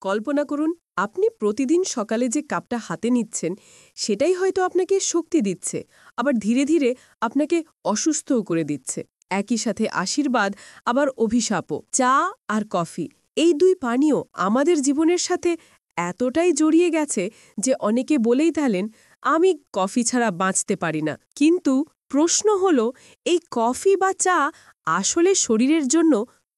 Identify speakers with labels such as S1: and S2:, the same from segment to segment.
S1: কল্পনা করুন আপনি প্রতিদিন সকালে যে কাপটা হাতে নিচ্ছেন সেটাই হয়তো আপনাকে শক্তি দিচ্ছে, আবার ধীরে ধীরে আপনাকে অসুস্থও করে দিচ্ছে। একই সাথে আশীর্বাদ আবার অভিশাপও। চা আর কফি, এই দুই পানীয় আমাদের জীবনের সাথে এতটাই জড়িয়ে গেছে যে অনেকে বলেই থাকেন, আমি কফি ছাড়া বাঁচতে পারি না। কিন্তু প্রশ্ন হলো, এই কফি বা চা আসলে শরীরের জন্য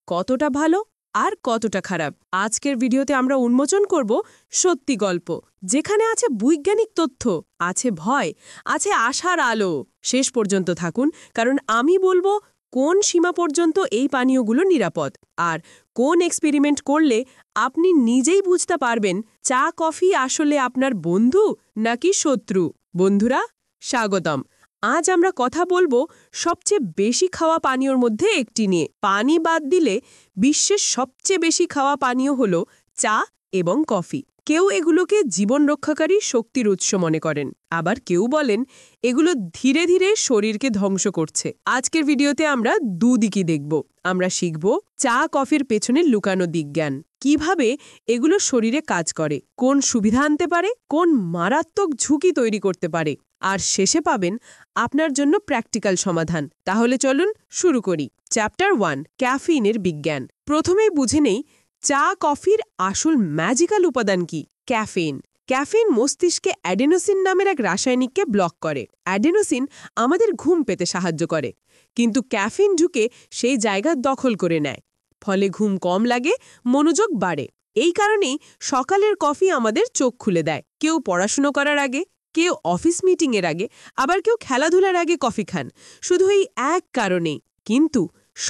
S1: কতটা ভালো আর কতটা খারাপ? আজকের ভিডিওতে আমরা উন্মোচন করব সত্যি গল্প, যেখানে আছে বৈজ্ঞানিক তথ্য, আছে ভয়, আছে আশার আলো। শেষ পর্যন্ত থাকুন, কারণ আমি বলবো কোন সীমা পর্যন্ত এই পানীয়গুলো নিরাপদ, আর কোন এক্সপেরিমেন্ট করলে আপনি নিজেই বুঝতে পারবেন চা কফি আসলে আপনার বন্ধু নাকি শত্রু। বন্ধুরা, স্বাগতম। আজ আমরা কথা বলবো সবচেয়ে বেশি খাওয়া পানীয়র মধ্যে একটি নিয়ে। পানি বাদ দিলে বিশ্বের সবচেয়ে বেশি খাওয়া পানীয় হলো চা এবং কফি। কেউ এগুলোকে জীবন রক্ষাকারী শক্তির উৎস মনে করেন, আবার কেউ বলেন এগুলো ধীরে ধীরে শরীরকে ধ্বংস করছে। আজকের ভিডিওতে আমরা দুদিকই দেখব। আমরা শিখব চা কফির পেছনে লুকানো দিকজ্ঞান, কিভাবে এগুলো শরীরে কাজ করে, কোন সুবিধা আনতে পারে, কোন মারাত্মক ঝুঁকি তৈরি করতে পারে, আর শেষে পাবেন আপনার জন্য প্র্যাকটিক্যাল সমাধান। তাহলে চলুন শুরু করি। চ্যাপ্টার 1, ক্যাফিনের বিজ্ঞান। প্রথমেই বুঝে নেই চা কফির আসল ম্যাজিক্যাল উপাদান কি। ক্যাফেইন। ক্যাফেইন মস্তিষ্কে অ্যাডেনোসিন নামের এক রাসায়নিককে ব্লক করে। অ্যাডেনোসিন আমাদের ঘুম পেতে সাহায্য করে, কিন্তু ক্যাফেইন ঢুকে সেই জায়গা দখল করে নেয়। ফলে ঘুম কম লাগে, মনোযোগ বাড়ে। এই কারণেই সকালের কফি আমাদের চোখ খুলে দেয়। কেউ পড়াশুনো করার আগে, কেউ অফিস মিটিংয়ের আগে, আবার কেউ খেলাধুলার আগে কফি খান, শুধু এই এক কারণেই। কিন্তু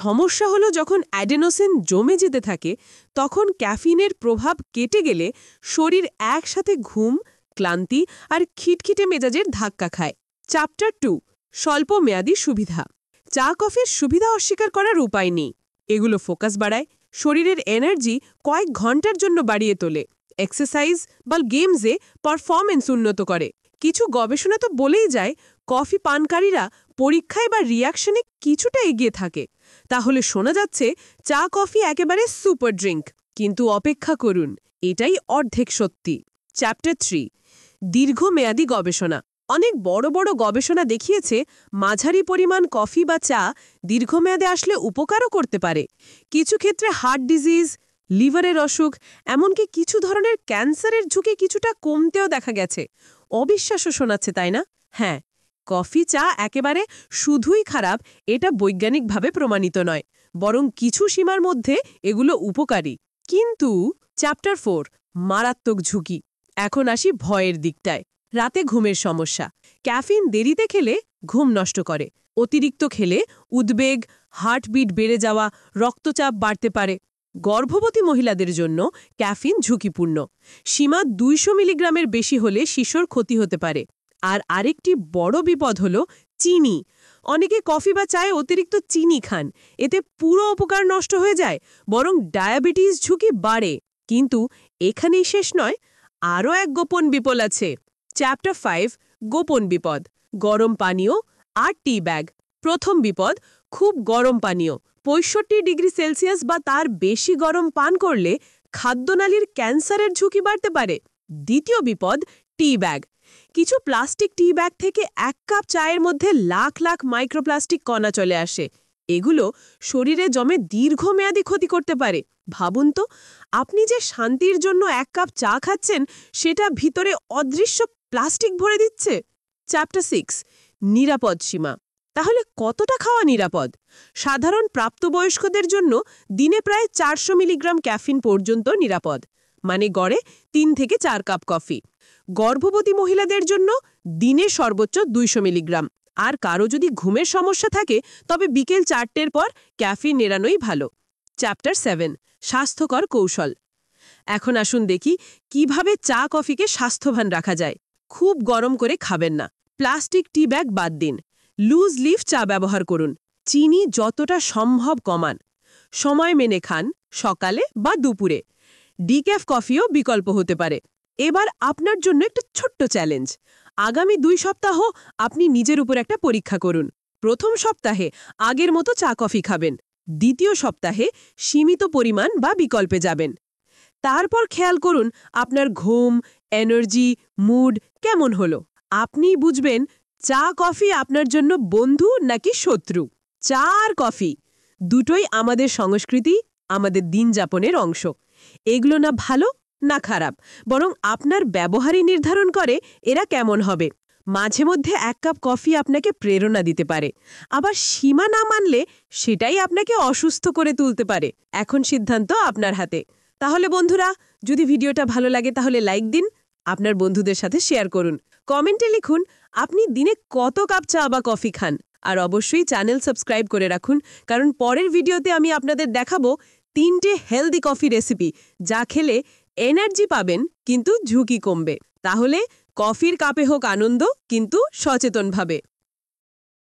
S1: সমস্যা হলো, যখন অ্যাডেনোসিন জমে যেতে থাকে তখন ক্যাফিনের প্রভাব কেটে গেলে শরীর একসাথে ঘুম, ক্লান্তি আর খিটখিটে মেজাজের ধাক্কা খায়। চ্যাপ্টার 2, স্বল্পমেয়াদী সুবিধা। চা কফির সুবিধা অস্বীকার করার উপায় নেই। এগুলো ফোকাস বাড়ায়, শরীরের এনার্জি কয়েক ঘন্টার জন্য বাড়িয়ে তোলে, এক্সারসাইজ বা গেমসে পারফরমেন্স উন্নত করে। কিছু গবেষণা তো বলেই যায় কফি পানকারীরা পরীক্ষায় বা রিয়াকশনে কিছুটা এগিয়ে থাকে। তাহলে শোনা যাচ্ছে চা কফি একেবারে সুপার ড্রিঙ্ক, কিন্তু অপেক্ষা করুন, এটাই অর্ধেক সত্যি। চ্যাপ্টার 3, দীর্ঘমেয়াদী গবেষণা। অনেক বড় বড় গবেষণা দেখিয়েছে মাঝারি পরিমাণ কফি বা চা দীর্ঘমেয়াদে আসলে উপকারও করতে পারে। কিছু ক্ষেত্রে হার্ট ডিজিজ, লিভারের অসুখ, এমনকি কিছু ধরনের ক্যান্সারের ঝুঁকি কিছুটা কমতেও দেখা গেছে। অবিশ্বাস্য শোনাচ্ছে, তাই না? হ্যাঁ, কফি চা একেবারে শুধুই খারাপ এটা বৈজ্ঞানিকভাবে প্রমাণিত নয়, বরং কিছু সীমার মধ্যে এগুলো উপকারী। কিন্তু চ্যাপ্টার 4, মারাত্মক ঝুঁকি। এখন আসি ভয়ের দিকটায়। রাতে ঘুমের সমস্যা। ক্যাফিন দেরিতে খেলে ঘুম নষ্ট করে। অতিরিক্ত খেলে উদ্বেগ, হার্টবিট বেড়ে যাওয়া, রক্তচাপ বাড়তে পারে। গর্ভবতী মহিলাদের জন্য ক্যাফিন ঝুঁকিপূর্ণ। সীমা 200 মিলিগ্রামের বেশি হলে শিশুর ক্ষতি হতে পারে। আর আরেকটি বড় বিপদ হলো চিনি। অনেকে কফি বা চায়ে অতিরিক্ত চিনি খান, এতে পুরো উপকার নষ্ট হয়ে যায়, বরং ডায়াবেটিস ঝুঁকি বাড়ে। কিন্তু এখানেই শেষ নয়, আরও এক গোপন বিপদ আছে। চ্যাপ্টার 5, গোপন বিপদ। গরম পানীয় আর টি ব্যাগ। প্রথম বিপদ, খুব গরম পানীয়। 65 ডিগ্রি সেলসিয়াস বা তার বেশি গরম পান করলে খাদ্যনালীর ক্যান্সারের ঝুঁকি বাড়তে পারে। দ্বিতীয় বিপদ, টি ব্যাগ। কিছু প্লাস্টিক টি ব্যাগ থেকে 1 কাপ চায়ের মধ্যে লাখ লাখ মাইক্রোপ্লাস্টিক কণা চলে আসে। এগুলো শরীরে জমে দীর্ঘমেয়াদী ক্ষতি করতে পারে। ভাবুন তো, আপনি যে শান্তির জন্য 1 কাপ চা খাচ্ছেন, সেটা ভিতরে অদৃশ্য প্লাস্টিক ভরে দিচ্ছে। চ্যাপ্টার 6, নিরাপদ সীমা। তাহলে কতটা খাওয়া নিরাপদ? সাধারণ প্রাপ্তবয়স্কদের জন্য দিনে প্রায় 400 মিলিগ্রাম ক্যাফিন পর্যন্ত নিরাপদ, মানে গড়ে 3 থেকে 4 কাপ কফি। গর্ভবতী মহিলাদের জন্য দিনে সর্বোচ্চ 200 মিলিগ্রাম। আর কারো যদি ঘুমের সমস্যা থাকে, তবে বিকেল 4টের পর ক্যাফিন এড়ানোই ভালো। চ্যাপ্টার 7, স্বাস্থ্যকর কৌশল। এখন আসুন দেখি কিভাবে চা কফিকে স্বাস্থ্যবান রাখা যায়। খুব গরম করে খাবেন না। প্লাস্টিক টি ব্যাগ বাদ দিন। লুজ লিফ চা ব্যবহার করুন। চিনি যতটা সম্ভব কমান। সময় মেনে খান, সকালে বা দুপুরে। ডিক্যাফ কফিও বিকল্প হতে পারে। এবার আপনার জন্য একটা ছোট্ট চ্যালেঞ্জ। আগামী 2 সপ্তাহ আপনি নিজের উপর একটা পরীক্ষা করুন। প্রথম সপ্তাহে আগের মতো চা কফি খাবেন। দ্বিতীয় সপ্তাহে সীমিত পরিমাণ বা বিকল্পে যাবেন। তারপর খেয়াল করুন আপনার ঘুম, এনার্জি, মুড কেমন হলো। আপনিই বুঝবেন চা কফি আপনার জন্য বন্ধু নাকি শত্রু। চা আর কফি দুটোই আমাদের সংস্কৃতি, আমাদের দিন যাপনের অংশ। এগুলো না ভালো না খারাপ, বরং আপনার ব্যবহারই নির্ধারণ করে এরা কেমন হবে। মাঝে মধ্যে এক কাপ কফি আপনাকে প্রেরণা দিতে পারে, আবার সীমা না মানলে সেটাই আপনাকে অসুস্থ করে তুলতে পারে। এখন সিদ্ধান্ত আপনার হাতে। তাহলে বন্ধুরা, যদি ভিডিওটা ভালো লাগে তাহলে লাইক দিন, আপনার বন্ধুদের সাথে শেয়ার করুন, কমেন্টে লিখুন আপনি দিনে কত কাপ চা বা কফি খান। আর অবশ্যই চ্যানেল সাবস্ক্রাইব করে রাখুন, কারণ পরের ভিডিওতে আমি আপনাদের দেখাবো 3টে হেলদি কফি রেসিপি, যা খেলে এনার্জি পাবেন কিন্তু ঝুঁকি কমবে। তাহলে কফির কাপে হোক আনন্দ, কিন্তু সচেতনভাবে।